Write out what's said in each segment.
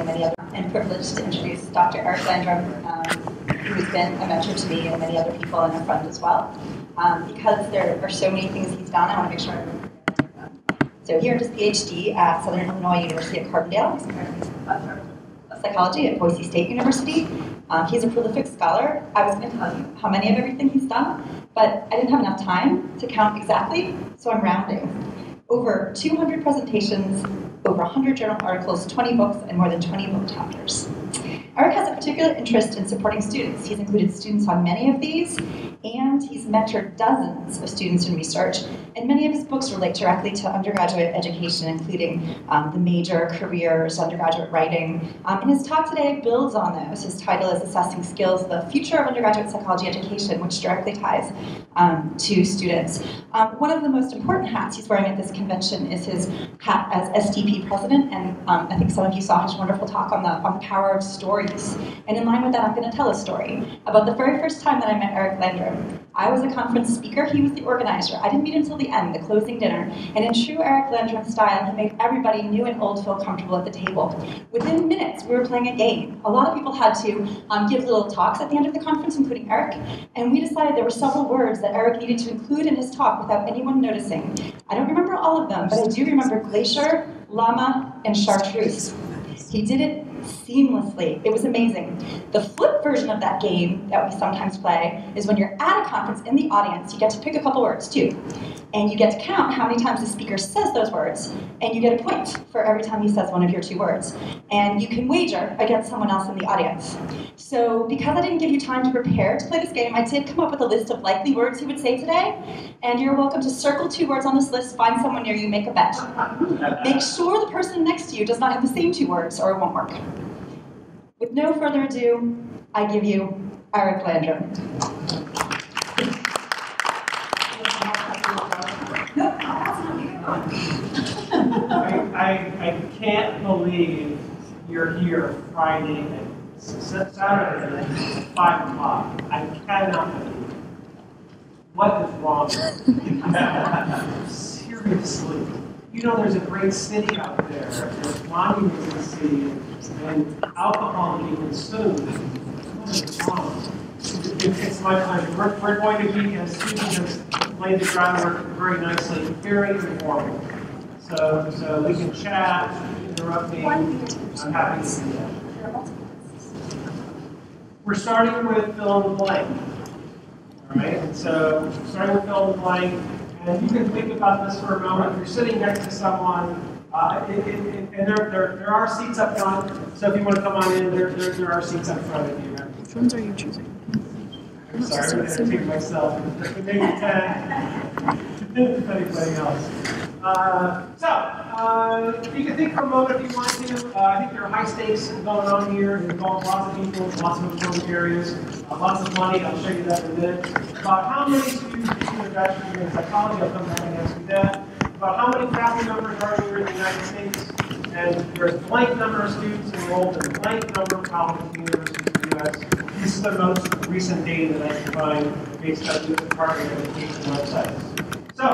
many other, and privileged to introduce Dr. Eric Landrum, who's been a mentor to me and many other people and a friend as well. Because there are so many things he's done, I want to make sure I remember. So he earned his PhD at Southern Illinois University at Carbondale. He's currently a professor of psychology at Boise State University. He's a prolific scholar. I was going to tell you how many of everything he's done, but I didn't have enough time to count exactly, so I'm rounding. Over 200 presentations, over 100 journal articles, 20 books, and more than 20 book chapters. Eric has a particular interest in supporting students. He's included students on many of these, and he's mentored dozens of students in research, and many of his books relate directly to undergraduate education, including the major careers, undergraduate writing. And his talk today builds on those. His title is Assessing Skills, the Future of Undergraduate Psychology Education, which directly ties to students. One of the most important hats he's wearing at this convention is his hat as SDP president, and I think some of you saw his wonderful talk on the power of stories. And in line with that, I'm going to tell a story about the very first time that I met Eric Landrum. I was a conference speaker, he was the organizer. I didn't meet him until the end, the closing dinner. And in true Eric Landrum style, he made everybody new and old feel comfortable at the table. Within minutes, we were playing a game. A lot of people had to give little talks at the end of the conference, including Eric. And we decided there were several words that Eric needed to include in his talk without anyone noticing. I don't remember all of them, but I do remember glacier, llama, and chartreuse. He did it seamlessly. It was amazing. The flip version of that game that we sometimes play is when you're at a conference in the audience, you get to pick a couple words too. And you get to count how many times the speaker says those words, and you get a point for every time he says one of your 2 words. And you can wager against someone else in the audience. So because I didn't give you time to prepare to play this game, I did come up with a list of likely words he would say today. And you're welcome to circle 2 words on this list, find someone near you, make a bet. Make sure the person next to you does not have the same 2 words or it won't work. With no further ado, I give you Eric Landrum. I can't believe you're here Friday and Saturday at 5 o'clock. I cannot believe it. What is wrong with you? Seriously. You know there's a great city out there. There's monuments in the city and alcohol to be consumed. What is wrong? It's my pleasure. We're going to be, as Susan has laid the groundwork very nicely, very informative. So we can chat, interrupt me. I'm happy to do that. We're starting with fill in the blank. All right, and so starting with fill in the blank, and you can think about this for a moment. If you're sitting next to someone, and there are seats up front, so if you want to come on in, there are seats up front of you. Which ones are you choosing? I'm sorry, I'm going to take myself. Maybe 10, if anybody else. You can think for a moment if you want to. I think there are high stakes going on here. It involves lots of people, lots of important areas, lots of money. I'll show you that in a minute. About how many students in a bachelor's degree in psychology, I'll come back and ask you that. About how many faculty members are here in the United States? And there's a blank number of students enrolled in a blank number of colleges and universities in the U.S. This is the most recent data that I can find based on the Department of Education websites. So,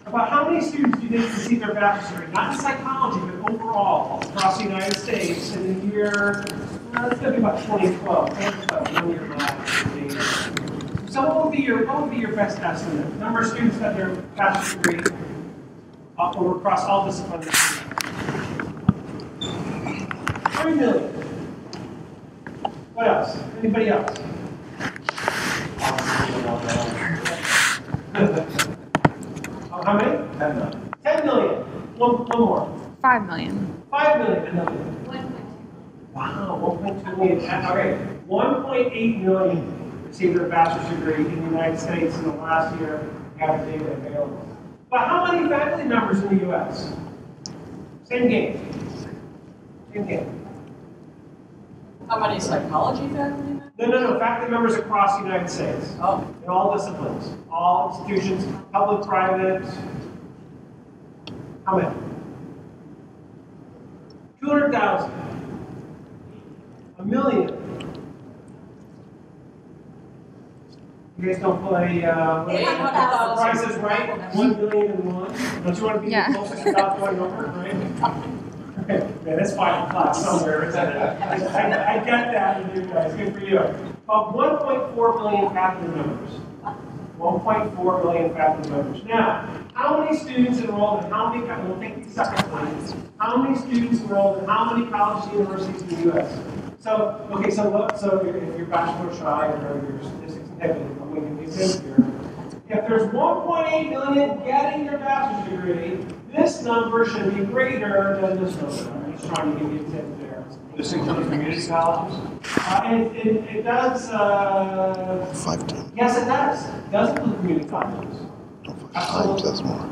about how many students do you think receive their bachelor's degree, not in psychology, but overall, across the United States in the year, it's going to be about 2012, 1 year back. So what would be your best estimate? Number of students that their bachelor's degree over across all disciplines? 3 million. What else? Anybody else? How many? 10 million. 10 million. One more. 5 million. 5 million. 1.2. Wow, 1.2 million. All right. 1.8 million received their bachelor's degree in the United States in the last year. Have the data available. But how many faculty members in the U.S.? Same game. Same game. How many psychology faculty members? No. Faculty members across the United States. Oh. In all disciplines, all institutions, public, private. How many? 200,000. 1 million. You guys don't play Price is Right? 1 million and 1. Don't you want to be the closest without going over, right? Man, it's 5 o'clock somewhere, isn't it? I get that with you guys. Good for you. About 1.4 million faculty members. 1.4 million faculty members. Now, how many students enrolled in how many, we'll take these seconds, please. How many students enrolled in how many colleges and universities in the U.S.? So, okay, so look, so if you're bachelor shy or your statistics inhibited, I'm going to give you things here. If there's 1.8 million getting their bachelor's degree, this number should be greater than this number. I'm just trying to give you a tip there. This includes community colleges? It does. 5 times. Yes, it does. It does include community colleges. 5 times, that's more.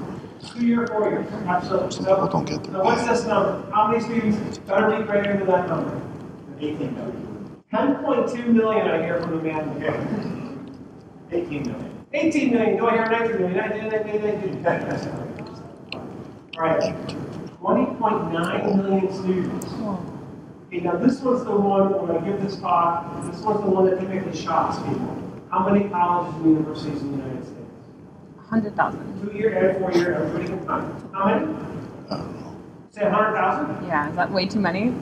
2 year, 4 year. Absolutely. Some people don't get their So what's this number? How many students better be greater than that number? 18 million. 10.2 million I hear from the man. 18 million. 18 million. Do I hear 19 million? All right. 20.9 million students. Okay, now this one's the one, when I give this talk, this one's the one that typically shocks people. How many colleges and universities in the United States? 100,000. 2 year and 4 year, everybody can time. How many? I don't know. Say 100,000? Yeah, is that way too many?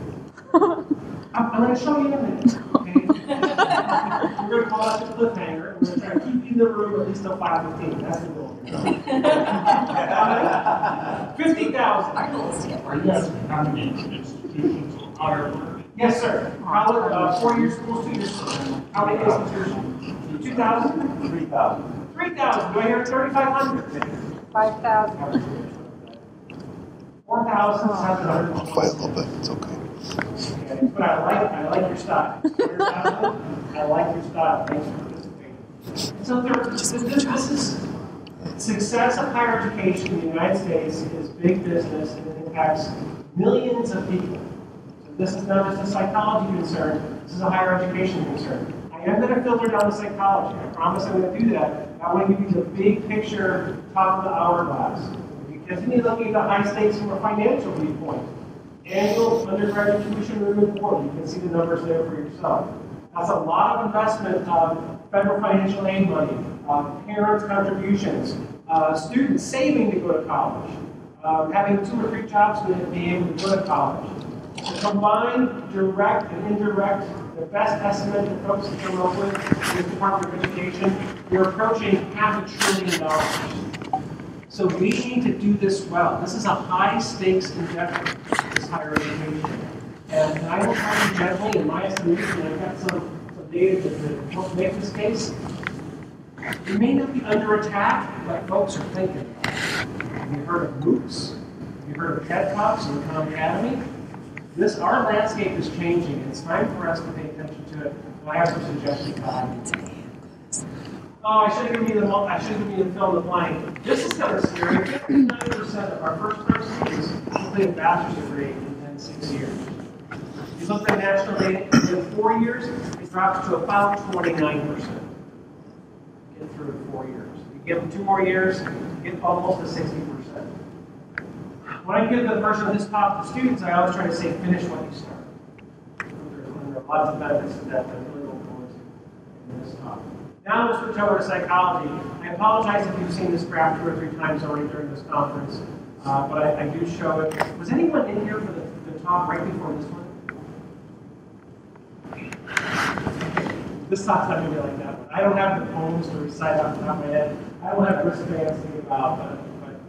I'm going to show you in a minute. Okay? We're going to call that the cliffhanger. We're going to try to keep you in the room at least till 5:15. That's the goal. 50,000. Our goal is to get Are you guys how many institutions of higher learning? Yes, sir. College, 4 year schools, 2 year schools. How many institutions? 2,000? 3,000. 3,000. Do I hear 3,500? 5,000. 4,700. I'll fight a little bit, it's okay. Okay, but I like your style. I like your style. Thanks for participating. So this is success of higher education in the United States is big business and it impacts millions of people. So this is not just a psychology concern, this is a higher education concern. I am going to filter down to psychology. I promise I'm going to do that. I want to give you the big picture, top of the hourglass. Because you need to look at the high stakes from a financial viewpoint. Annual undergraduate tuition report, you can see the numbers there for yourself. That's a lot of investment of federal financial aid money, parents' contributions, students saving to go to college, having 2 or 3 jobs to be able to go to college. To combine direct and indirect, the best estimate that folks have come up with in the Department of Education, we're approaching $500 billion. So we need to do this well. This is a high-stakes endeavor, this higher education. And I will tell you gently, in my estimation, I've got some data that help make this case. It may not be under attack, but folks are thinking about it. Have you heard of MOOCs? Have you heard of TED Talks and Khan Academy? Our landscape is changing. It's time for us to pay attention to it. And I have some suggestions. Oh, I should have given you the fill in the blank. This is kind of scary. 59% of our first-time students complete a bachelor's degree in 6 years. If you look at national data, in 4 years, it drops to about 29%. Get through in 4 years. You give them 2 more years, you get almost to 60%. When I give the version of this talk to students, I always try to say, finish what you start. There are lots of benefits to that I really won't go into in this talk. Now we'll switch over to psychology. I apologize if you've seen this graph 2 or 3 times already during this conference, but I do show it. Was anyone in here for the talk right before this one? This talk's not going to be like that one. I don't have the poems to recite off the top of my head. I don't have wristbands to think about,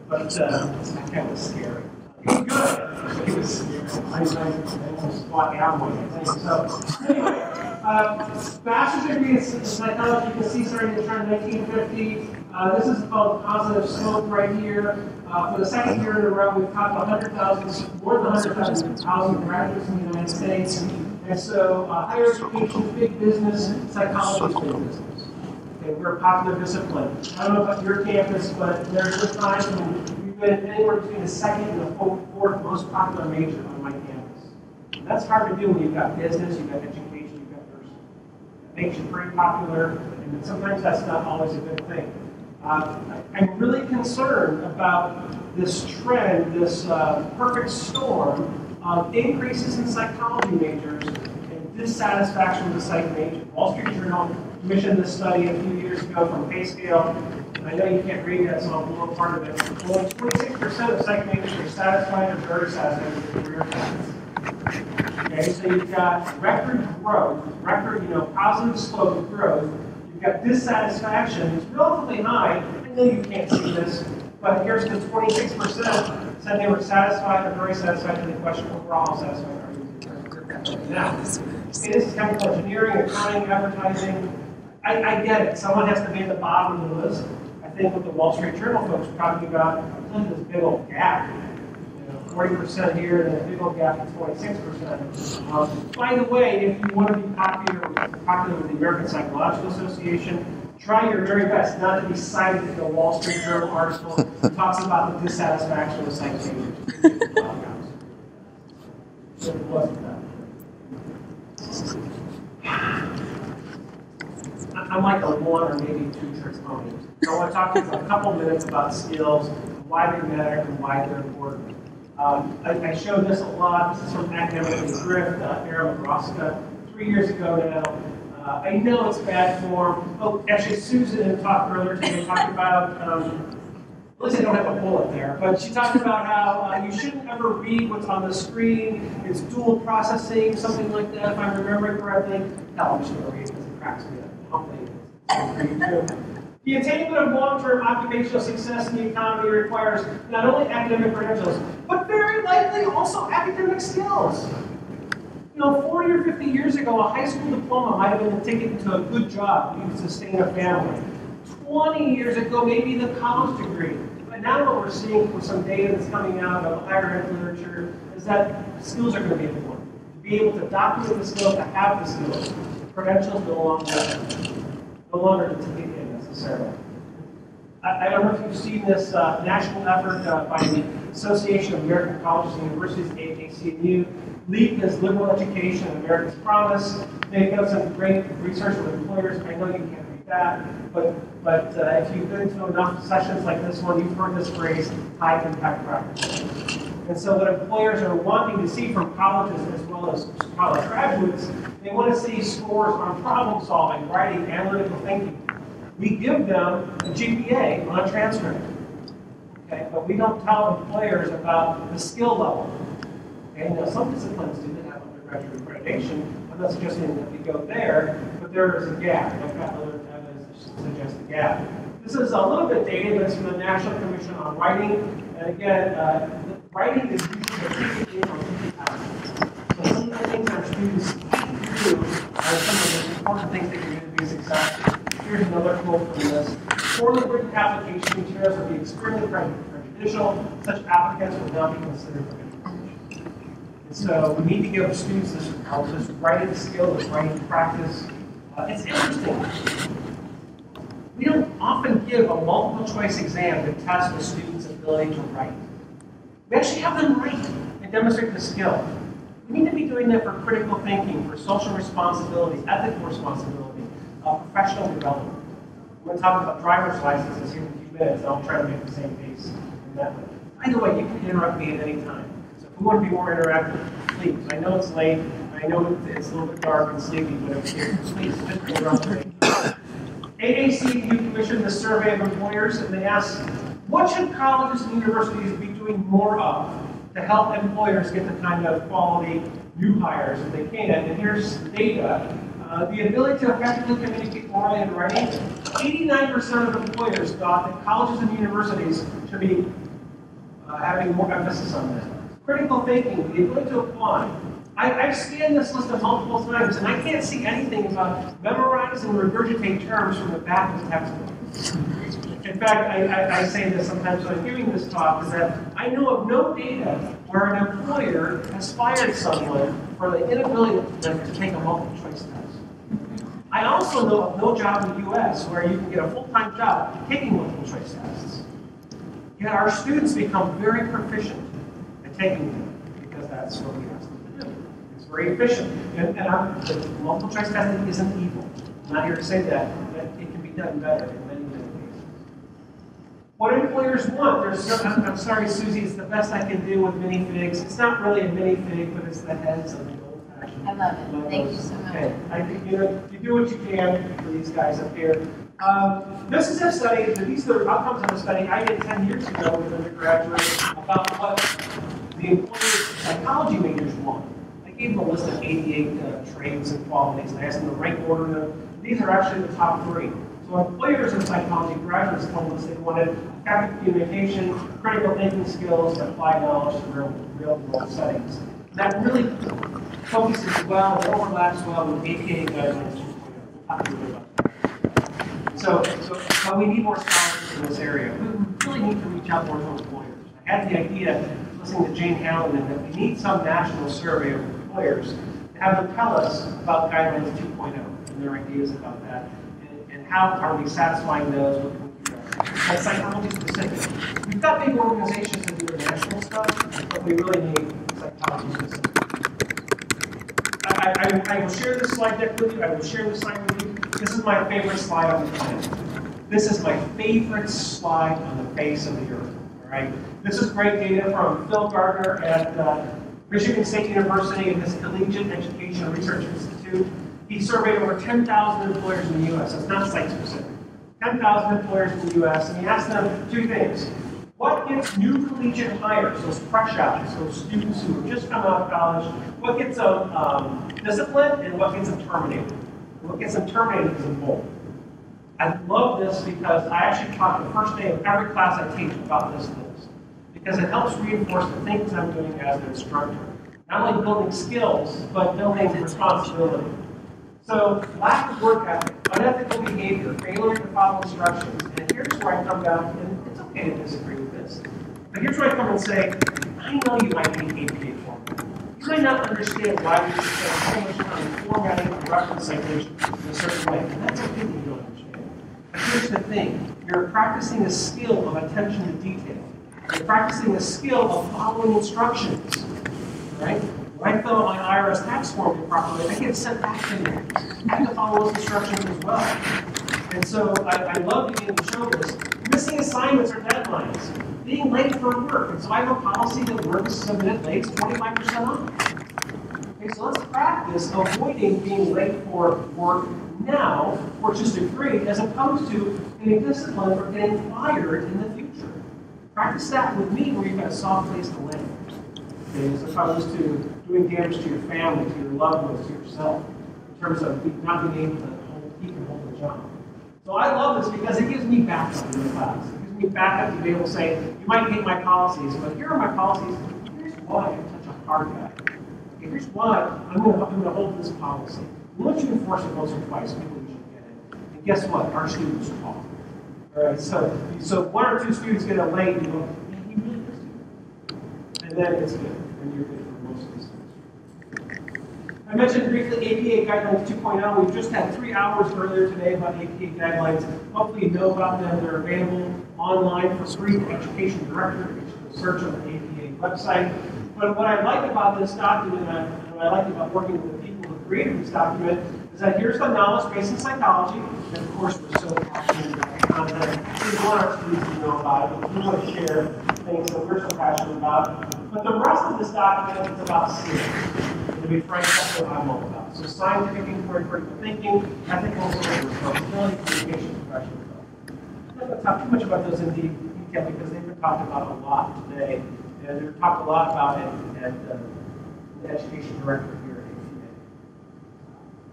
but it's kind of scary. It's good, but it was scary. I almost squat down one, I think. So, anyway. Bachelor's degree in psychology, you can see starting in 1950. This is called positive slope right here. For the second year in a row, we've topped 100,000, more than 100,000 graduates in the United States. And so, higher education, big business, psychology is big business. Okay, we're a popular discipline. I don't know about your campus, but there's been times when we've been anywhere between the second and the 4th most popular major on my campus. And that's hard to do when you've got business, you've got education. Makes you pretty popular, and sometimes that's not always a good thing. I'm really concerned about this trend, this perfect storm of increases in psychology majors and dissatisfaction with the psych major. Wall Street Journal commissioned this study a few years ago from pay scale. I know you can't read that, so I'll blow part of it. Only 26% of psych majors are satisfied or very satisfied with their career paths. Okay, so you've got record growth, positive slope of growth. You've got dissatisfaction. It's relatively high. I know you can't see this, but here's the 26% said they were satisfied or very satisfied with the question overall satisfied are you with your career path. Now, this is chemical engineering, accounting, advertising. I get it. Someone has to be at the bottom of the list. I think what the Wall Street Journal folks are talking about, look at this big old gap. 40% here and a big old gap of 26%. By the way, if you want to be popular with the American Psychological Association, try your very best not to be cited in a Wall Street Journal article that talks about the dissatisfaction of psych majors. It wasn't that. I'm like a one or maybe two tricks pony. I want to talk to you for a couple minutes about skills, why they matter, and why they're important. I showed this a lot. This is from Academically Thrift, Aaron Nebraska, 3 years ago now. I know it's bad form. Oh, actually, Susan talked earlier today, talked about, at least I don't have a bullet there, but she talked about how you shouldn't ever read what's on the screen. It's dual processing, something like that, if I'm remembering correctly. Hell, I'm just going to read it because it cracks me up. The attainment of long-term occupational success in the economy requires not only academic credentials, but very likely also academic skills. 40 or 50 years ago, a high school diploma might have been the ticket to a good job. You could sustain a family. 20 years ago, maybe the college degree. But now what we're seeing with some data that's coming out of higher ed literature is that skills are going to be important. To be able to document the skills, to have the skills. Credentials no longer to take in necessarily. I don't know if you've seen this national effort by the Association of American Colleges and Universities, AACNU. LEAP is Liberal Education and America's Promise. They've done some great research with employers. I know you can't read that, but if you've been to enough sessions like this one, you've heard this phrase, high impact practice. And so what employers are wanting to see from colleges as well as college graduates, they want to see scores on problem solving, writing, analytical thinking. We give them a GPA on a transcript. Okay, but we don't tell employers about the skill level. Okay, now some disciplines do that have undergraduate accreditation. I'm not suggesting that we go there, but there is a gap. I've got other evidence to suggest a gap. This is a little bit dated, but it's from the National Commission on Writing. And again, writing is usually a ticket on 50 hours. So some of the things our students do are some of the important things that you're going to be successful. Here's another quote from this. Poorly written application materials will be extremely prejudicial. Such applicants will not be considered for education. And so we need to give students this writing skill, this writing practice. It's interesting. We don't often give a multiple choice exam to test the student's ability to write. We actually have them write and demonstrate the skill. We need to be doing that for critical thinking, for social responsibility, ethical responsibility, professional development. We're going to talk about driver's licenses here in a few minutes, and I'll try to make the same pace in that way. By the way, you can interrupt me at any time. So if we want to be more interactive, please. I know it's late. I know it's a little bit dark and sleepy, but if you're, please, just interrupt me. AACNU commissioned this survey of employers, and they asked, what should colleges and universities be doing more of to help employers get the kind of quality new hires that they can? And here's the data. The ability to effectively communicate orally and writing, 89% of employers thought that colleges and universities should be having more emphasis on that. Critical thinking, the ability to apply. I've scanned this list multiple times, and I can't see anything about memorize and regurgitate terms from the back of the textbook. In fact, I say this sometimes when I'm giving this talk, is that I know of no data where an employer has fired someone for the inability to take a multiple choice test. I also know of no job in the U.S. where you can get a full-time job taking multiple choice tests. Yet our students become very proficient at taking them because that's what we ask them to do. It's very efficient. And the multiple choice testing isn't evil. I'm not here to say that, but it can be done better in many, many cases. What employers want, I'm sorry, Susie, it's the best I can do with minifigs. It's not really a minifig, but it's the heads of the old-fashioned. I love it. Thank you so much. Okay. I think you do what you can for these guys up here. This is a study, these are outcomes of a study I did 10 years ago with undergraduates about what the employers' psychology majors want. I gave them a list of 88 traits and qualities, and I asked them to rank order them. These are actually the top 3. So employers in psychology graduates told us they wanted effective communication, critical thinking skills, and applied knowledge to real-world settings. And that really focuses well and overlaps well with APA guidelines 2.0. We'll talk a little bit about that. But we need more scholars in this area. We really need to reach out more to employers. I had the idea, listening to Jane Hallinan, that we need some national survey of employers to have them tell us about guidelines 2.0 and their ideas about that. And how are we satisfying those? What can we do better? That's psychology specific. We've got big organizations that do the national stuff, but we really need psychology specific. I will share this slide deck with you. I will share this slide with you. This is my favorite slide on the planet. This is my favorite slide on the face of the earth. All right. This is great data from Phil Gardner at Michigan State University and his Collegiate Education Research Institute. He surveyed over 10,000 employers in the U.S. That's not site-specific. 10,000 employers in the U.S. And he asked them 2 things. What gets new collegiate hires, those fresh outs, those students who have just come out of college, what gets them disciplined and what gets them terminated? And what gets them terminated is a bold. I love this because I actually talk the first day of every class I teach about this list. Because it helps reinforce the things I'm doing as an instructor. Not only building skills, but building responsibility. So, lack of work ethic, unethical behavior, failure to follow instructions. And here's where I come down, and it's okay to disagree with this. But here's where I come and say, I know you might hate APA format. You might not understand why we spend so much time formatting a reference citation in a certain way. And that's okay that you don't understand. But here's the thing. You're practicing a skill of attention to detail. You're practicing a skill of following instructions. Right? When I fill out my IRS tax form improperly, I get sent back to me. I have to follow those instructions as well. And so I love being able to show this. Missing assignments or deadlines. Being late for work. And so I have a policy that work is submitted late is 25% off. Okay, so let's practice avoiding being late for work now, or just a grade, as opposed to getting disciplined or getting fired in the future. Practice that with me where you've got a soft place to land. Okay, as opposed to doing damage to your family, to your loved ones, to yourself, in terms of not being able to keep and hold the job. So I love this because it gives me backup in the class. It gives me backup to be able to say, you might hate my policies, but here are my policies. Here's why I'm such a hard guy. Okay, here's why I'm going to hold this policy. Once you enforce it once or twice, people usually get it. And guess what? Our students talk. All right, so 1 or 2 students get it late, and you go, man, he really does do it. And then it's good, and you're good for most of these things. I mentioned briefly APA Guidelines 2.0. We've just had 3 hours earlier today about APA guidelines. Hopefully you know about them. They're available online for free to Education Director. You can search on the APA website. But what I like about this document, and what I like about working with the people who created this document, is that here's the knowledge base in psychology. And of course, we're so passionate about the content. We want our students to know about it. We want to share things that we're so passionate about. But the rest of this document is about skills. To be frank, that's what I'm all about. So scientific inquiry, critical thinking, ethical responsibility, communication, professional development. I'm not going to talk too much about those in detail because they've been talked about a lot today. And they've talked a lot about it at the education director here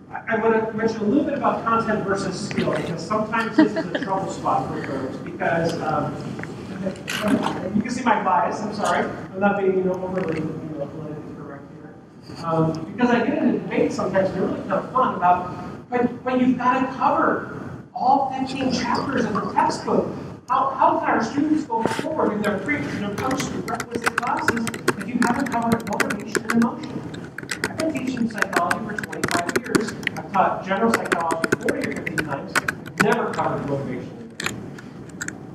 at APA. I want to mention a little bit about content versus skill because sometimes this is a trouble spot for folks because you can see my bias. I'm sorry, I'm not being overly politically correct here. Because I get into debate sometimes. They're really kind of fun about when you've got to cover all 15 chapters of the textbook. How can our students go forward in their post-requisite classes if you haven't covered motivation and emotion? I've been teaching psychology for 25 years. I've taught general psychology 40 or 50 times. I've never covered motivation and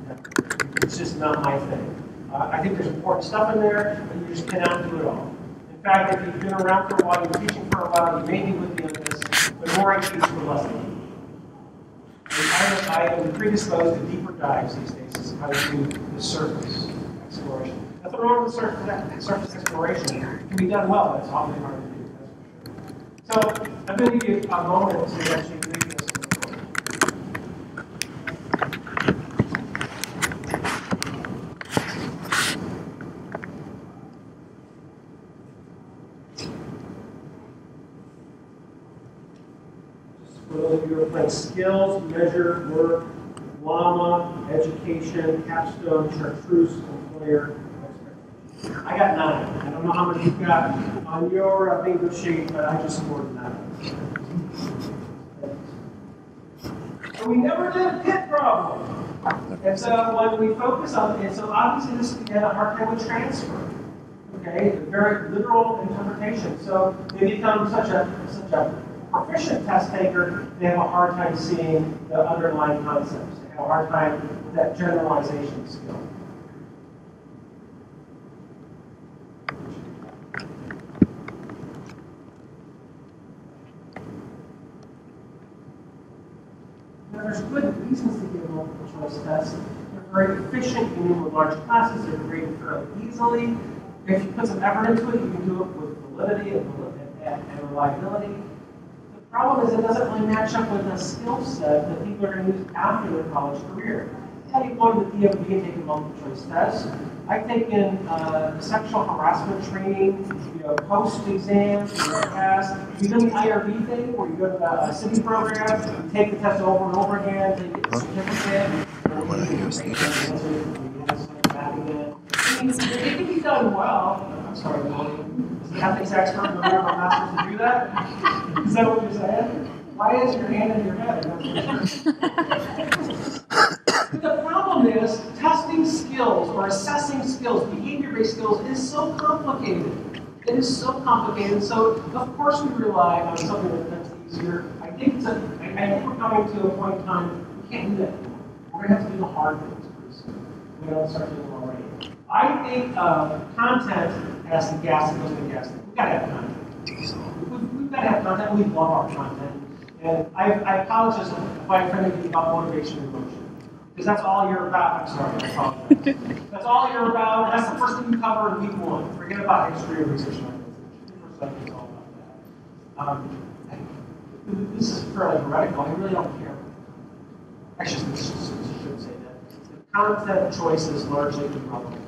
emotion. It's just not my thing. I think there's important stuff in there, but you just cannot do it all. In fact, if you've been around for a while, you're teaching for a while, you may be with me on this, the more I teach, the less I teach. I am predisposed to deeper dives these days as opposed to the surface exploration. Nothing wrong with surface exploration. It can be done well, but it's awfully hard to do, that's for sure. So I'm going to give you a moment to actually read this. So those of you who are playing skills, measure, work, llama, education, capstone, chartreuse, employer, expectation. I got 9. I don't know how many you've got on your bingo sheet, but I just scored 9. So we never did a pit problem. And so when we focus on it, so obviously this can get a hard time with transfer. Okay, a very literal interpretation. So they become such a proficient test taker, they have a hard time seeing the underlying concepts. They have a hard time with that generalization skill. Now, there's good reasons to give multiple choice tests. They're very efficient. You can do them with large classes. They're graded fairly easily. If you put some effort into it, you can do it with validity and reliability. The problem is it doesn't really match up with a skill set that people are going to use after their college career. How do you go to the DMV and take a multiple choice test? I've taken sexual harassment training, post-exam, class. You've done the IRB thing where you go to the city program, you take the test over and over again, take a certificate. It can be done well. I'm sorry, William. Is the ethics expert in the room? I'm not supposed to do that? Is that what you're saying? Why is your hand in your head? But the problem is, testing skills or assessing skills, behavior-based skills, is so complicated. It is so complicated. So, of course, we rely on something that's easier. I think we're coming to a point in time we can't do that anymore. We're going to have to do the hard things pretty soon. We don't start doing them already. I think content has the gas that goes with the gas. We've got to have content. We've got to have content. We love our content. And I apologize if I offended you about motivation and emotion. Because that's all you're about. I'm sorry, I apologize. That's all you're about. That's the first thing you cover in week 1. Forget about history or research methods. The first thing is all about that. This is fairly heretical. I really don't care. Actually, I should say that. The content choice is largely irrelevant.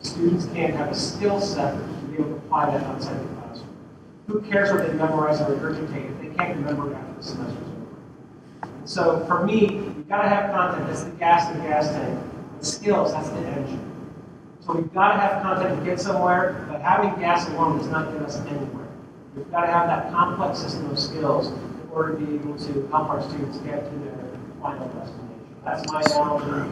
Students can't have a skill set to be able to apply that outside the classroom. Who cares what they memorize or regurgitate if they can't remember it after the semester's over? So for me, we've got to have content. That's the gas in the gas tank. The skills, that's the engine. So we've got to have content to get somewhere, but having gas alone does not get us anywhere. We've got to have that complex system of skills in order to be able to help our students get to their final destination. That's my analogy.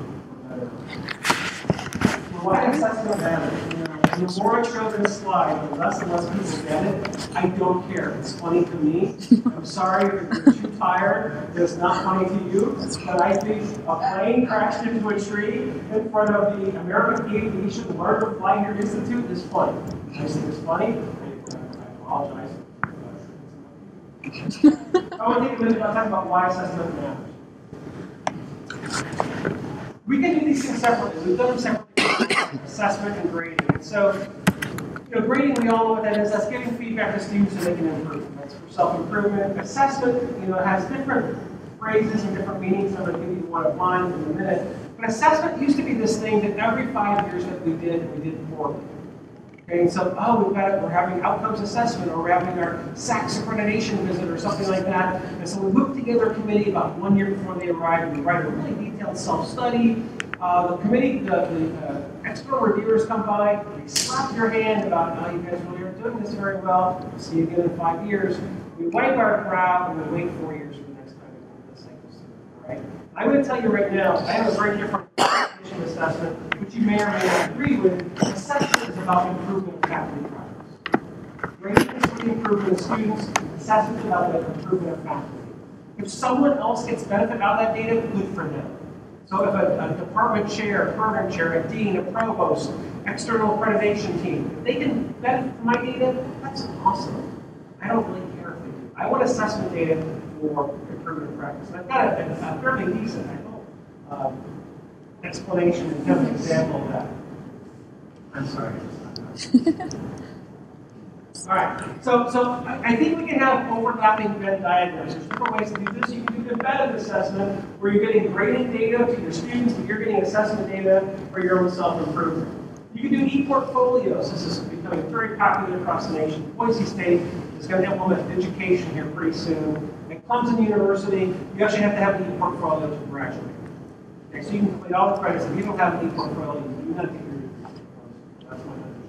Why assessment matters? The more I show this slide, the less and less people get it. I don't care. It's funny to me. I'm sorry if you're too tired. It's not funny to you. But I think a plane crashed into a tree in front of the American Aviation Learn to Fly Here Institute is funny. I just think it's funny. I apologize. I want to take a minute to talk about why assessment matters. We can do these things separately. We've done them separately. Assessment and grading. And so, grading, we all know what that is. That's giving feedback to students so they can improve. That's for self-improvement. Assessment, has different phrases and different meanings. I'm going to give you one of mine in a minute. But assessment used to be this thing that every 5 years that we did poorly. Okay, and so, we're having outcomes assessment, or we're having our SACS accreditation visit, or something like that. And so we whip together a committee about 1 year before they arrive, and we write a really detailed self-study. The committee, the external reviewers come by, they slap your hand about how you guys really aren't doing this very well. We'll see you again in 5 years. We wipe our brow, and we wait 4 years for the next time we do this cycle. All right? I'm going to tell you right now, I have a very different assessment, which you may or may not agree with. Assessment is about improvement of faculty progress. Grading is for the improvement of students. Assessment is about the improvement of faculty. If someone else gets benefit out of that data, good for them. So if a department chair, a program chair, a dean, a provost, external accreditation team, if they can benefit from my data, that's awesome. I don't really care if they do. I want assessment data for improvement of practice. And I've got a fairly decent, I hope, explanation and give an example of that. I'm sorry. All right, so I think we can have overlapping Venn diagrams. There's different ways to do this. You can do embedded assessment, where you're getting grading data to your students, but you're getting assessment data for your own self-improvement. You can do e-portfolios. This is becoming very popular across the nation. Boise State is going to implement education here pretty soon. At Clemson University, you actually have to have an e-portfolio to graduate. Okay, so you can complete all the credits. If you don't have an e-portfolio, you do not get your degree. That's my understanding.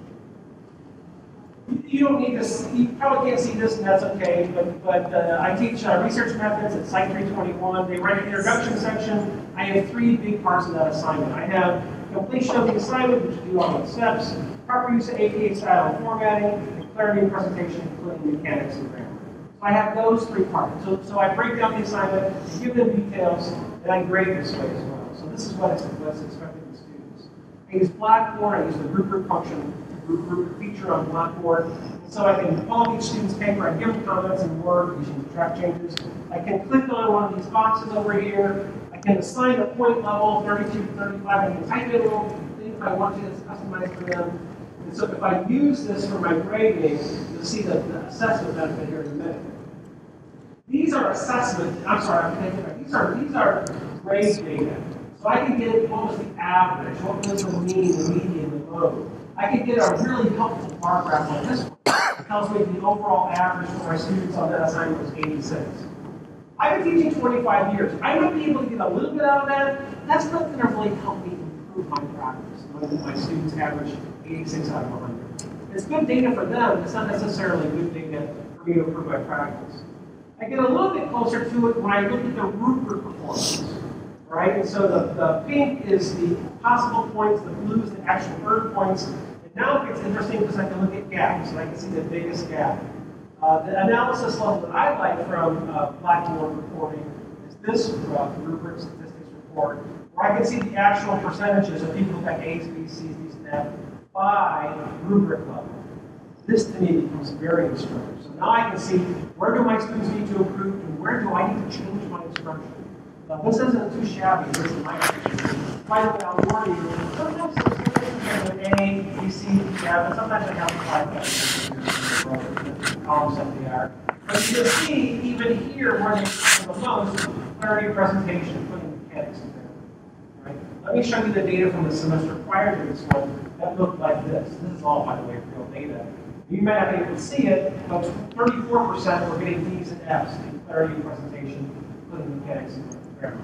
You don't need this, you probably can't see this, and that's okay, but I teach research methods at Site 321. They write an introduction section. I have 3 big parts of that assignment. I have completion of the assignment, which you do all the steps, proper use of APA style and formatting, and clarity of presentation, including mechanics and grammar. So I have those 3 parts. So I break down the assignment, give them details, and I grade this way as well. So this is what's expected of the students. I use Blackboard, I use the rubric function, rubric feature on Blackboard. And so I can pull up each student's paper, I give them comments in Word using the track changes. I can click on one of these boxes over here. I can assign a point level, 32 to 35. I can type in a little thing if I want to, it's customized for them. And so if I use this for my grading, you'll see the assessment benefit here in a minute. These are assessment, I'm sorry, these are grade data. So I can get what was the average, what was the mean, the median, the mode. I can get a really helpful bar graph like this one. It tells me the overall average for my students on that assignment was 86. I've been teaching 25 years. I might be able to get a little bit out of that. That's not going to really help me improve my practice when my students average 86 out of 100. It's good data for them. It's not necessarily good data for me to improve my practice. I get a little bit closer to it when I look at the rubric performance. Right? And so the pink is the possible points, the blue is the actual earned points. And now it gets interesting because I can look at gaps, and I can see the biggest gap. The analysis level that I like from Blackboard reporting is this rubric statistics report, where I can see the actual percentages of people who got A's, B's, C's, D's, and F's by rubric level. This to me becomes very instructive. So now I can see where do my students need to improve and where do I need to change my instruction. This isn't too shabby. This is my opinion. Finally, I'll warn you, sometimes students have an A, B, C, D, F, and sometimes I have to apply columns that they are. But you can see, even here, where they have the most, clarity of presentation, putting mechanics in there. Right? Let me show you the data from the semester prior to this one that looked like this. This is all, by the way, real data. You might not be able to see it, but 34% were getting D's and F's in clarity of presentation, putting mechanics in there.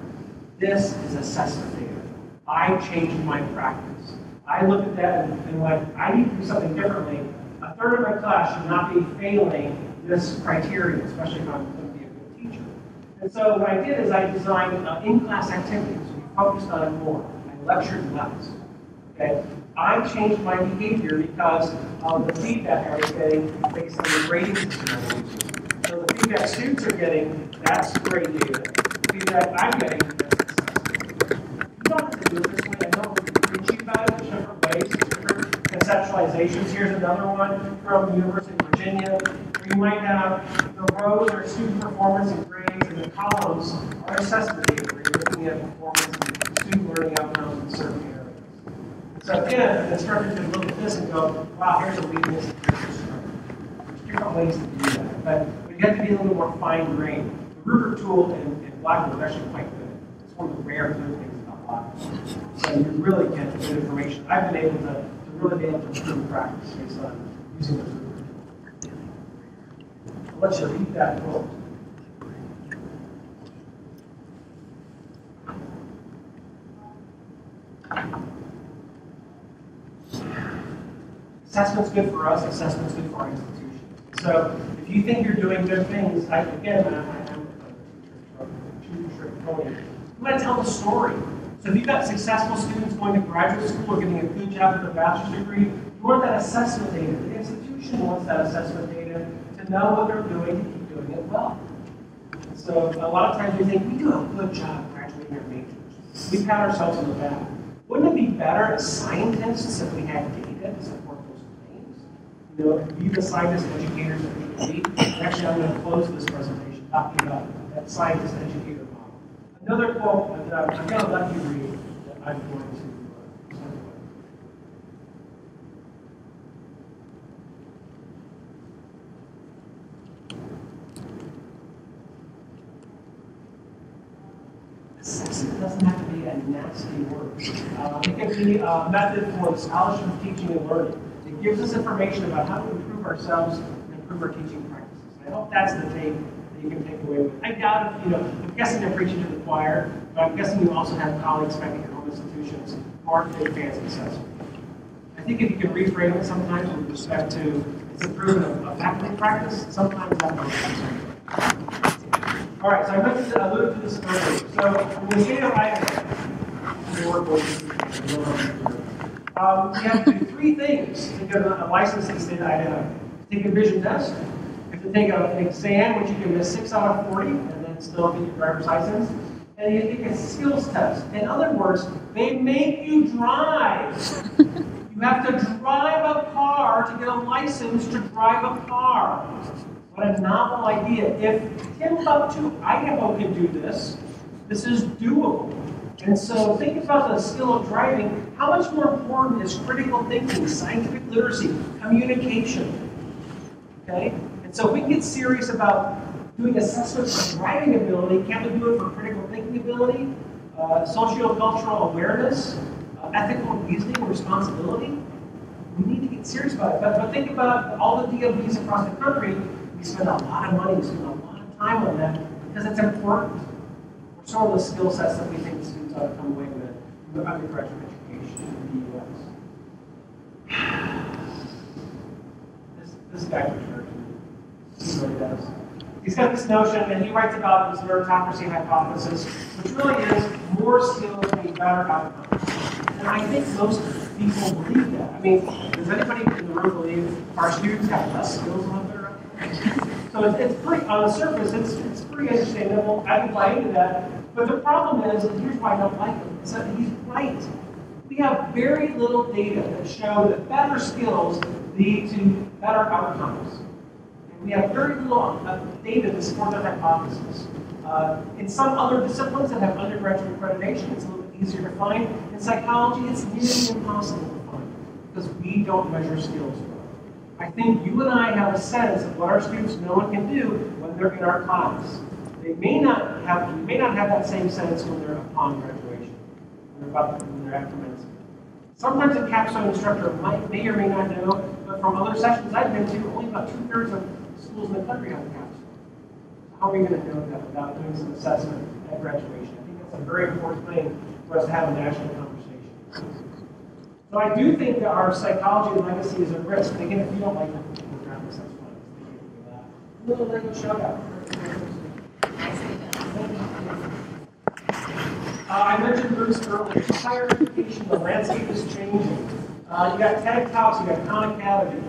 This is assessment data. I changed my practice. I looked at that and went, I need to do something differently. A third of my class should not be failing this criteria, especially if I'm going to be a good teacher. And so what I did is I designed in-class activities. We focused on it more. I lectured less. Okay? I changed my behavior because of the feedback I was getting based on the grading system I was using. So the feedback students are getting, that's grade data. Feedback I'm getting. You don't have to do it this way. I know we can preach you about it. There's different ways, different conceptualizations. Here's another one from the University of Virginia, where you might have the rows are student performance and grades, and the columns are assessment data, where you're looking at performance and student learning outcomes in certain areas. So again, an instructor can look at this and go, wow, here's a weakness, here's a strength. There's different ways to do that, but you have to be a little more fine-grained. The rubric tool in Blackboard is actually quite good. It's one of the rare good things about Blackboard. So you really get good information. I've been able to really be able to improve practice based on using the rubric tool. So let's just read that quote. Assessment's good for us, assessment's good for our institution. So if you think you're doing good things, I'm a I'm going to tell the story. So if you've got successful students going to graduate school or getting a good job with a bachelor's degree, you want that assessment data. The institution wants that assessment data to know what they're doing to keep doing it well. So a lot of times we think we do a good job graduating our majors. We pat ourselves on the back. Wouldn't it be better as scientists if we had data to support those claims? You know, be the scientist educators that we can be. Actually, I'm going to close this presentation talking about that scientist educator model. Another quote that I'm going to let you read that I'm going to send away. Assessment doesn't have to be a nasty word. It can be a method for the scholarship of teaching and learning. It gives us information about how to improve ourselves and improve our teaching practices. I hope that's the take that you can take away with it. I doubt if, I'm guessing they're preaching to the choir, but I'm guessing you also have colleagues back at your home institutions who aren't big fans of assessment. I think if you can reframe it sometimes with respect to its improvement of faculty practice, sometimes that might be. All right, so I alluded to this earlier. So in the state of Idaho, you have to do three things to get a license in the state of Idaho. Take a vision test. You have to take an exam, which you can miss 6 out of 40, and then still get your driver's license. And you take a skills test. In other words, they make you drive. You have to drive a car to get a license to drive a car. What a novel idea. If Timbuktu, Idaho can do this, this is doable. And so think about the skill of driving. How much more important is critical thinking, scientific literacy, communication? Okay? And so if we can get serious about doing assessments for driving ability, can we do it for critical thinking ability, socio-cultural awareness, ethical reasoning and responsibility? We need to get serious about it. But think about all the DMVs across the country. We spend a lot of money, we spend a lot of time on that because it's important. Or some of the skill sets that we think the students ought to come away with in their undergraduate education in the U.S. This guy for sure. He really does. He's got this notion, and he writes about this meritocracy hypothesis, which really is more skills mean better outcomes. And I think most people believe that. I mean, does anybody in the room believe our students have less skills on better outcomes? So it's pretty, on the surface, it's pretty understandable. I can buy into that. But the problem is, and here's why I don't like him, is that he's right. We have very little data that show that better skills lead to better outcomes. And we have very little data to support that hypothesis. In some other disciplines that have undergraduate accreditation, it's a little bit easier to find. In psychology, it's nearly impossible to find because we don't measure skills well. I think you and I have a sense of what our students know and can do when they're in our class. They may not have that same sense when they're upon graduation, when they're at commencement. Sometimes a capstone instructor may or may not know, but from other sessions I've been to, only about 2/3 of schools in the country have a capstone. So how are we going to know that without doing some assessment at graduation? I think that's a very important thing for us to have a national conversation. So I do think that our psychology and legacy is at risk. And again, if you don't like the graphics, that's fine. A little Lego shout out. I mentioned Bruce earlier. Higher education, the landscape is changing. You got TED Talks, you got Khan Academy.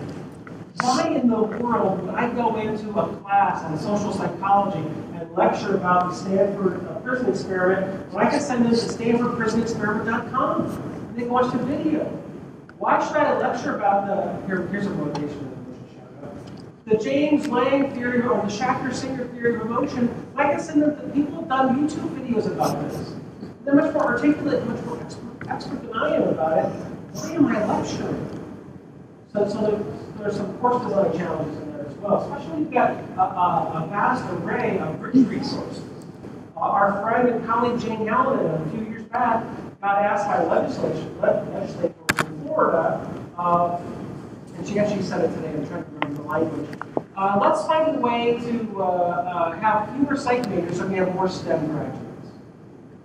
Why in the world would I go into a class on social psychology and lecture about the Stanford prison experiment when I can send them to StanfordPrisonExperiment.com and they can watch the video? Why should I lecture about here's a motivation shout out. The James Lang theory or the Schachter-Singer theory of emotion, I can send them to people who've done YouTube videos about this. They're much more articulate, much more expert than I am about it. Why am I lecturing? So there's some course design challenges in there as well, especially when you've got a vast array of rich resources. Our friend and colleague Jane Hallinan a few years back got asked by a legislator in Florida, and she actually said it today, I'm trying to remember the language. Let's find a way to have fewer psych majors so we have more STEM graduates.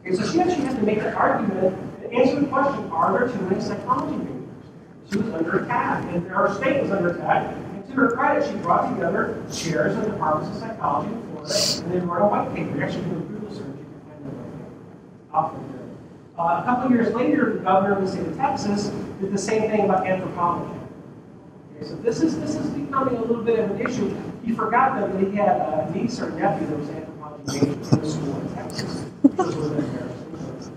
Okay, so she actually had to make the argument and answer the question, are there too many psychology majors? She was under attack, and her state was under attack. And to her credit, she brought together chairs in the departments of psychology in Florida, and they wrote a white paper. You actually do a Google search, you can find the white paper. A couple of years later, the governor of the state of Texas did the same thing about anthropology. Okay, so this is becoming a little bit of an issue. He forgot that he had a niece or nephew that was anthropology major in the school in Texas, which was a little bit embarrassing.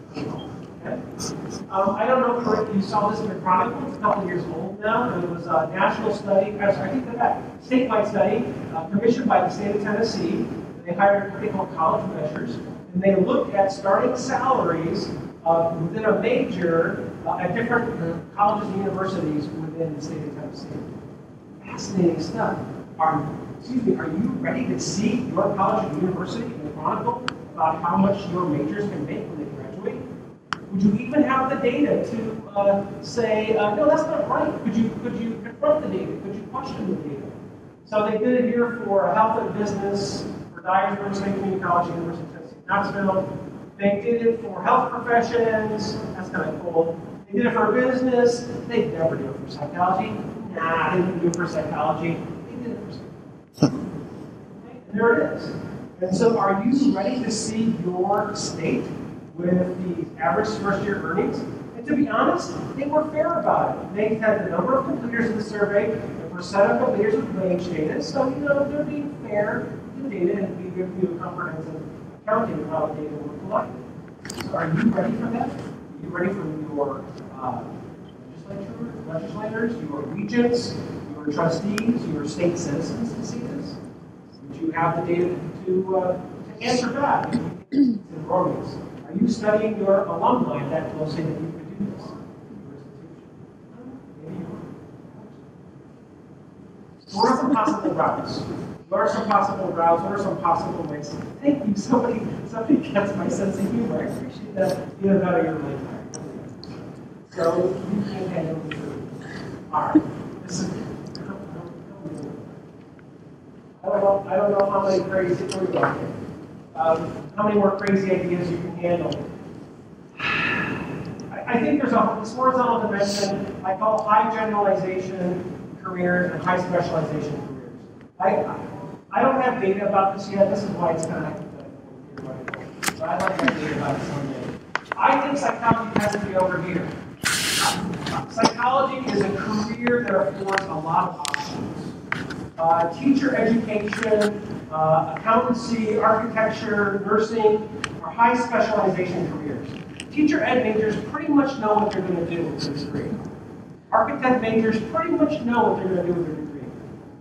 Okay. I don't know if you saw this in the Chronicle. It's a couple of years old now. It was a national study, statewide study commissioned by the state of Tennessee. They hired what they call college measures, and they looked at starting salaries within a major at different colleges and universities within the state of Tennessee. Fascinating stuff. Are you ready to see your college and university in the Chronicle about how much your majors can make when they graduate? Would you even have the data to say, no, that's not right? Could you confront the data? Could you question the data? So they did it here for health and business, for Dyers University Community College, University of Tennessee, Knoxville. They did it for health professions. That's kind of cool. They did it for business. They never do it for psychology. Nah, they didn't do it for psychology. They did it for psychology. Okay, and there it is. And so are you ready to see your state with the average first year earnings? And to be honest, they were fair about it. They had the number of completers in the survey, the percent of completers with wage data. So, they're being fair to the data and giving you a comprehensive accounting of how the data were collected. So are you ready for that? Are you ready for your legislators, your regents, your trustees, your state citizens to see this? Would you have the data to answer back in Romans? Are you studying your alumni that closely that you could do this? Maybe you are. So what are some possible routes? What are some possible routes? What are some possible ways? Thank you. Somebody gets my sense of humor. I appreciate that. Either that or you're late. So you can handle the food. All right. This is. I don't know how many crazy. How many more crazy ideas you can handle? I think there's this horizontal dimension I call high generalization careers and high specialization careers. I don't have data about this yet. This is why it's kind of hypothetical. But I'd like to have data about it someday. I think psychology has to be over here. Psychology is a career that affords a lot of options. Teacher education, accountancy, architecture, nursing are high specialization careers. Teacher ed majors pretty much know what they're going to do with their degree. Architect majors pretty much know what they're going to do with their degree.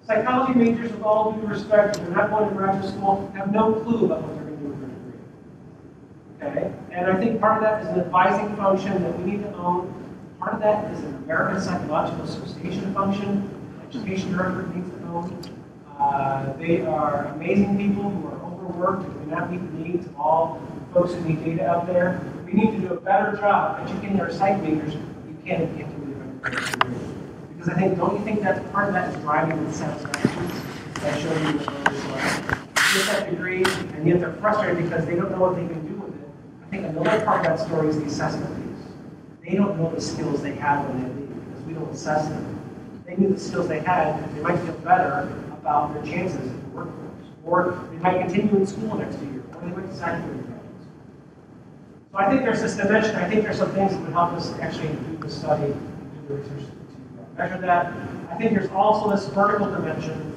Psychology majors, with all due respect, if they're not going to graduate school, have no clue about what they're going to do with their degree. Okay? And I think part of that is an advising function that we need to own. Part of that is an American Psychological Association function. Education director needs to own. They are amazing people who are overworked and do not meet the needs of all folks who need data out there. We need to do a better job educating our psych majors. You can't get to the undergraduate career. Because I think, don't you think that's part of that is driving the satisfaction? I showed you the earlier slide. Get that degree, and yet they're frustrated because they don't know what they can do with it. I think another part of that story is the assessment piece. They don't know the skills they have when they leave because we don't assess them. If they knew the skills they had, they might feel better about their chances in the workforce. Or they might continue in school next year, or they might decide to go to graduate school. So I think there's this dimension. I think there's some things that would help us actually do the study, do the research to measure that. I think there's also this vertical dimension,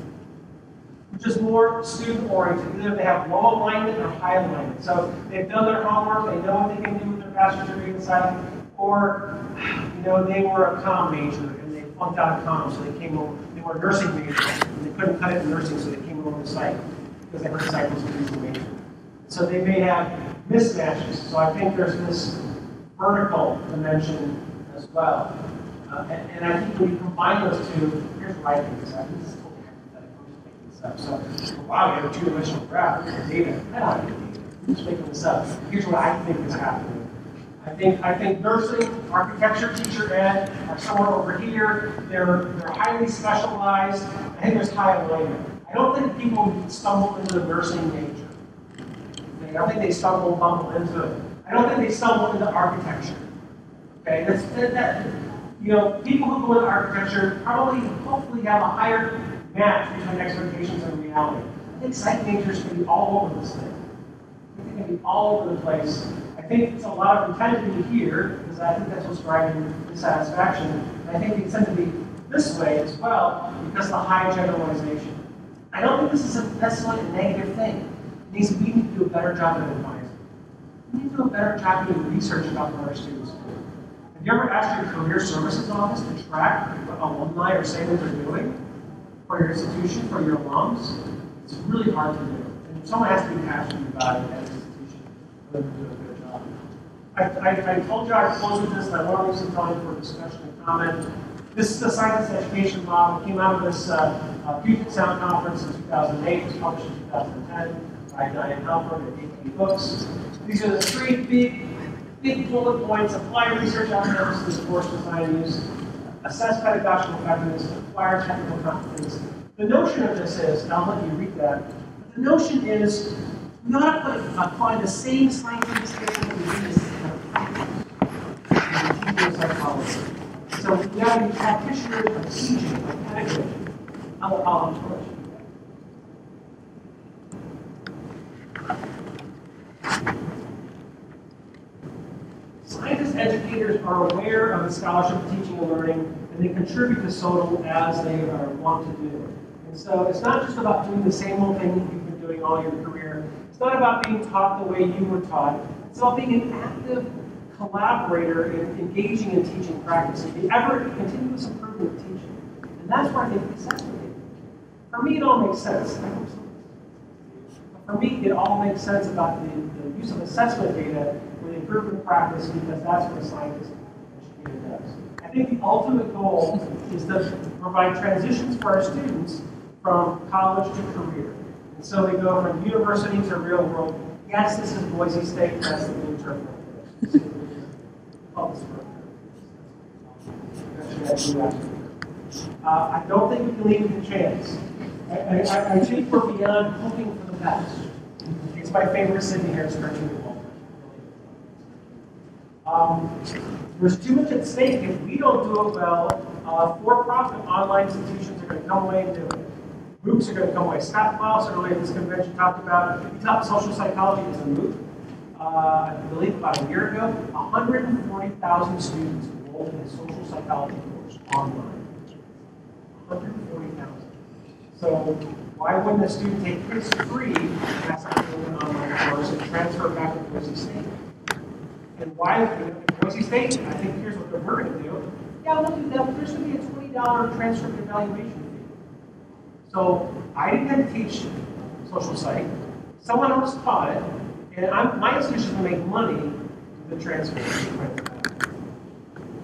which is more student-oriented. Either they have low alignment or high alignment. So they've done their homework, they know what they can do with their bachelor's degree in psych, or they were a comm major and they flunked out of comm, so they came over. They were a nursing major and they couldn't cut it in nursing, so they came over to psych because they heard psych was an easy major. So they may have mismatches. So I think there's this vertical dimension as well. And I think when you combine those two, here's what I think is happening. This is totally hypothetical. I'm just making this up. So, wow, you have a two-dimensional graph with data. I don't have data. I'm just making this up. Here's what I think is happening. I think nursing, architecture, teacher ed are somewhere over here. They're highly specialized. I think there's high alignment. I don't think people stumble into the nursing major. I don't think they bumble into it. I don't think they stumble into architecture. Okay, people who go into architecture probably, hopefully, have a higher match between expectations and reality. I think psych majors can be all over this thing. I think they can be all over the place. I think it's a lot of intensity here, because I think that's what's driving dissatisfaction. And I think they tend to be this way as well, because of the high generalization. I don't think this is necessarily a negative thing. It means we need to do a better job of advising. We need to do a better job of doing research about what our students do. Have you ever asked your career services office to track what alumni are saying that they're doing for your institution, for your alums? It's really hard to do. And someone has to be passionate about it as an institution for them to do a good job. I told you I'd close with this, and I want to leave some time for discussion and comment. This is the science education model. It came out of this Puget Sound conference in 2008. It was published in 2010 by Diane Halpern and AP Books. These are the three big bullet points: apply research outcomes to the course design use, assess pedagogical effectiveness, acquire technical competence. The notion of this is, and I'll let you read that, the notion is we ought to apply the same scientific standard that we use in teaching psychology. So we got to be practitioners of teaching, of pedagogy. I'll encourage you. Scientists, educators are aware of the scholarship of teaching and learning, and they contribute to SOTL as they are wont to do. And so it's not just about doing the same old thing that you've been doing all your career. It's not about being taught the way you were taught. It's about being an active collaborator in engaging in teaching practice, and the ever continuous improvement of teaching. And that's where I think the assessment data. For me, it all makes sense. For me, it all makes sense about the use of assessment data for the improvement of practice, because that's what a scientist educator does. I think the ultimate goal is to provide transitions for our students from college to career. And so they go from university to real world. Yes, this is Boise State, that's the blue turf right there. I don't think we can leave it to chance. I think we're beyond hoping for the best. It's my favorite Sydney Harris cartoon of all time. There's too much at stake. If we don't do it well, for-profit online institutions are going to come away and do it. MOOCs are going to come away. Scott Klaus earlier at this convention talked about, he taught social psychology as a MOOC. I believe about a year ago, 140,000 students enrolled in a social psychology course online. 140,000. So why wouldn't a student take this free as an online course and transfer back to Boise State? And why, Boise State, I think here's what we're going to do. Yeah, we'll do that, but there's going to be a $20 transcript evaluation fee. So I didn't have to teach social psych. Someone else taught it. And my institution is going to make money with the transfer.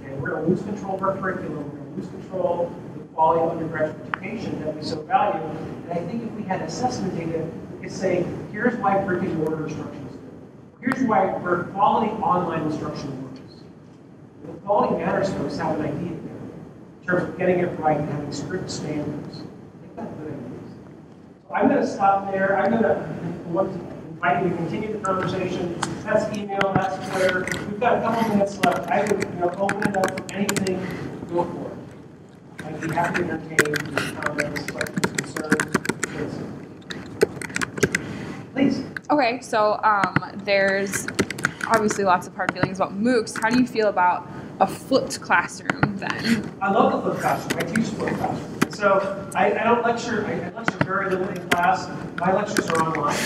And we're going to lose control of our curriculum. We're going to lose control of the quality of undergraduate education that we so value. And I think if we had assessment data, we could say, here's why brick and mortar instruction is good. Here's where quality online instruction works. The quality matters, folks have an idea there in terms of getting it right and having strict standards. I think that's good ideas. So I'm going to stop there. I'm going to invite you to continue the conversation. That's email, that's Twitter. We've got a couple minutes left. I would open it up for anything, go for it. I'd be happy to entertain your comments, questions, concerns. Please. Okay, so there's obviously lots of hard feelings about MOOCs. How do you feel about a flipped classroom then? I love the flipped classroom. I teach flipped classroom. So I don't lecture, I lecture very little in class. My lectures are online.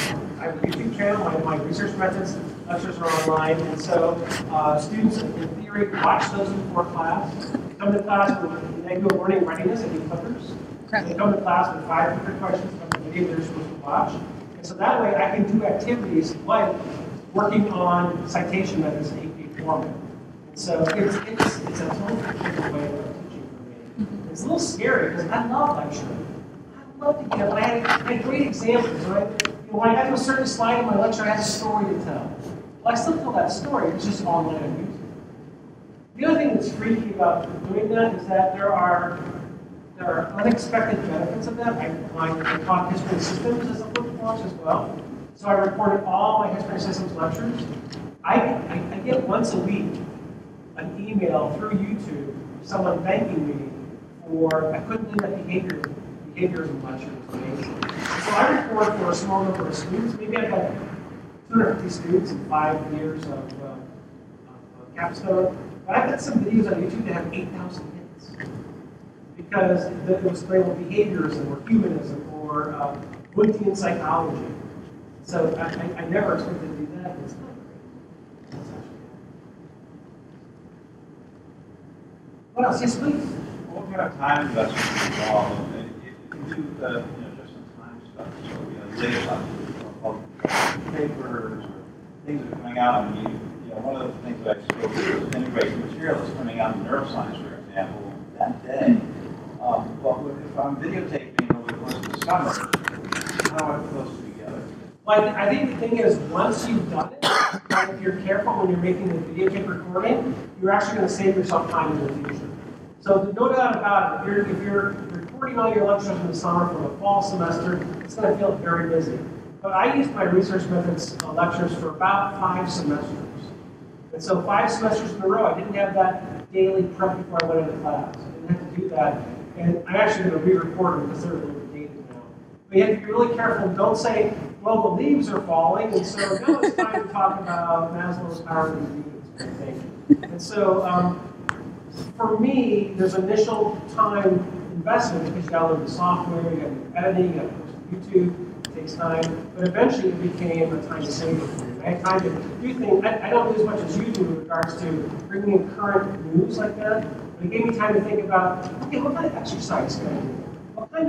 I have a YouTube channel, my research methods lectures are online. And so students, in theory, watch those before class. They come to class with, they do a learning readiness, they do clippers. Correct. They come to class with 5 different questions from the video they're supposed to watch. And so that way I can do activities like working on citation methods in AP format. And so it's a totally different way of teaching for me. It's a little scary because I love lecturing. I love to get up. I had great examples, right? When I got to a certain slide in my lecture, I had a story to tell. Well, I still tell that story, it's just online on YouTube. The other thing that's freaky about doing that is that there are unexpected benefits of that. I taught history systems as a flip course as well. So I recorded all my history systems lectures. I get once a week an email through YouTube of someone thanking me for, I couldn't do that behaviorism lecture. Was amazing. So I record for a small number of students. Maybe I've got 250 students in 5 years of capstone. But I've got some videos on YouTube that have 8,000 hits. Because it was labeled behaviorism or humanism or Wundtian psychology. So I never expected to do that. It's not great. What else? Yes, please. What kind of time investment involved? If you do just some time stuff, so late stuff, papers or things that are coming out. I mean, one of the things that I spoke to was integrated material that's coming out in neuroscience, for example, that day. But if I'm videotaping over the course of the summer, how are those together? Well, I think the thing is, once you've done it, and if you're careful when you're making the videotape recording, you're actually going to save yourself time in the future. So no doubt about it, if you're recording all your lectures in the summer for the fall semester, it's going to feel very busy. But I used my research methods lectures for about 5 semesters. And so 5 semesters in a row, I didn't have that daily prep before I went into class. I didn't have to do that. And I'm actually going to re-record them because they're really dated now. But you have to be really careful. Don't say, well, the leaves are falling, and so now it's time to talk about Maslow's hierarchy of needs kind of thing. And so for me, there's initial time investment because you got to learn the software, you got to do editing, you got to post to YouTube. Takes time, but eventually it became a time saver for me. I had time to do things. I don't do as much as you do in regards to bringing in current news like that, but it gave me time to think about, okay, what kind of exercise can I do? What kind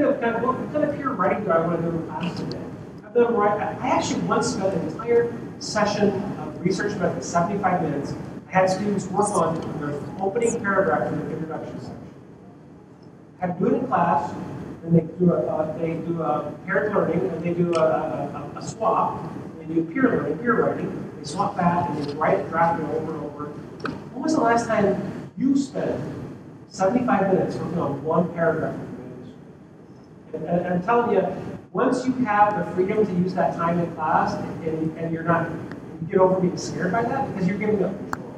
of peer writing do I want to do in class today? I actually once spent an entire session of research about 75 minutes. I had students work on their opening paragraph in the introduction section. I had to do it in class. And they do a paired learning, and they do a swap. They do peer learning, peer writing. They swap back, and they write it, draft it over and over. When was the last time you spent 75 minutes working on one paragraph of your manuscript? And I'm telling you, once you have the freedom to use that time in class, and you're not, you get over being scared by that because you're giving up control.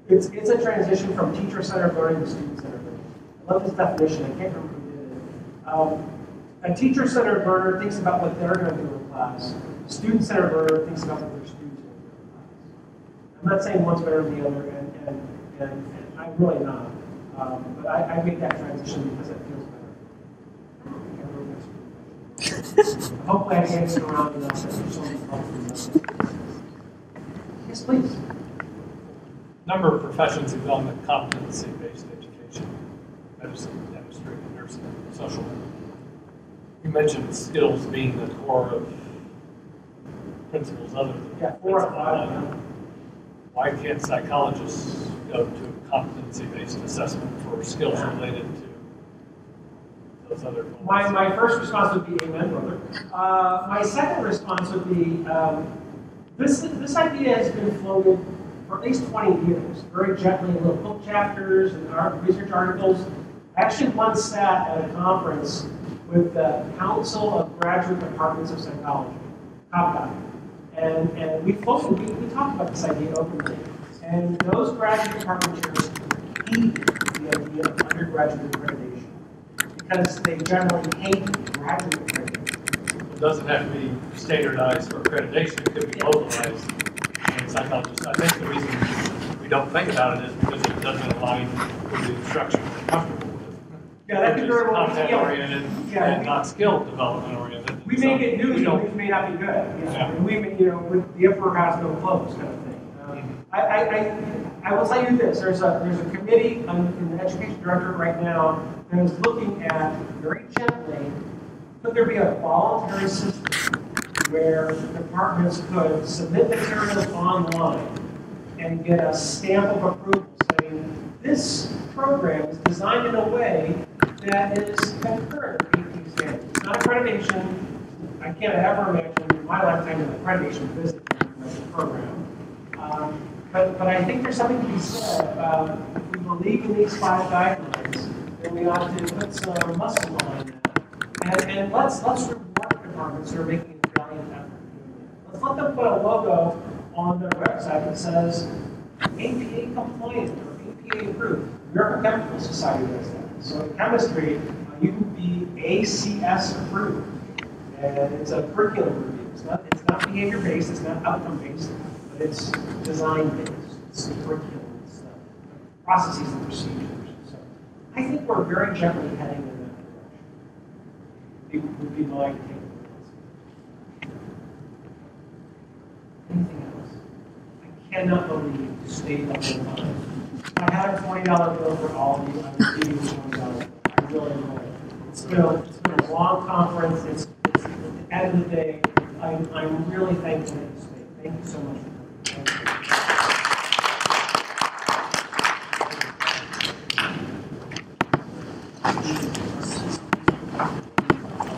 It's a transition from teacher-centered learning to student-centered learning. I love this definition. I can't remember. A teacher-centered learner thinks about what they're going to do in class. A student-centered learner thinks about what their students are going to do in class. I'm not saying one's better than the other, and I'm really not. But I make that transition because it feels better. Hopefully I answered around enough that there's something helpful. Yes, please. Number of professions have gone with competency-based education. Medicine, dentistry, nursing, social work. You mentioned skills being the core of principles other than 4 or 5. Why can't psychologists go to a competency-based assessment for skills related to those other goals? My first response would be amen, brother. My second response would be this idea has been floated for at least 20 years, very gently in little book chapters and research articles. I actually once sat at a conference with the Council of Graduate Departments of Psychology, COPGAD, and we talked about this idea openly. And those graduate department chairs hated the idea of undergraduate accreditation because they generally hate graduate accreditation. It doesn't have to be standardized for accreditation, it could be localized. And psychologists, I think the reason we don't think about it is because it doesn't align with the instruction we're comfortable with. Yeah, that'd be very well content-oriented and not skill development-oriented. We may get news, and news may not be good. And we may, the emperor has no clothes, kind of thing. I will tell you this: there's a committee in the education directorate right now that is looking at very gently. Could there be a voluntary system where departments could submit materials online and get a stamp of approval saying this program is designed in a way that is concurrent with AP standards. It's not accreditation. I can't ever imagine in my lifetime an accreditation visit the program. But I think there's something to be said. If we believe in these 5 guidelines, then we ought to put some muscle behind that. And let's reward departments who are making a valiant effort. Let's let them put a logo on their website that says APA compliant or APA approved. The American Chemical Society does that. So in chemistry, you can be ACS approved. And it's a curriculum review. It's not behavior-based, it's not outcome-based, but it's design-based. It's the curriculum, it's the processes and procedures. So I think we're very gently heading in that direction. It would be my take. Anything else? I cannot believe you stayed up in line. If I had a $20 bill for all of you, I would give you the $20 bill. I really would. It's been a long conference. It's at the end of the day. I'm really thankful that you stayed. Thank you so much for coming.